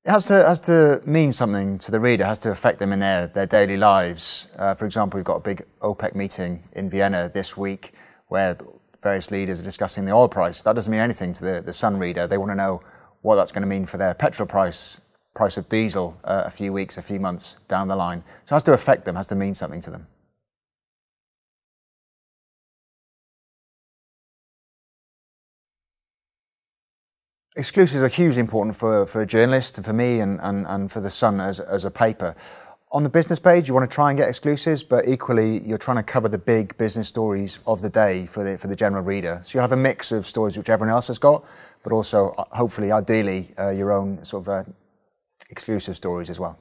It has to mean something to the reader, it has to affect them in their daily lives. For example, we've got a big OPEC meeting in Vienna this week where various leaders are discussing the oil price. That doesn't mean anything to the Sun reader. They want to know what that's going to mean for their petrol price of diesel a few weeks, a few months down the line. So it has to affect them, has to mean something to them. Exclusives are hugely important for a journalist, and for me, and for the Sun as a paper. On the business page, you want to try and get exclusives, but equally, you're trying to cover the big business stories of the day for the general reader. So you'll have a mix of stories which everyone else has got, but also, hopefully, ideally, your own sort of exclusive stories as well.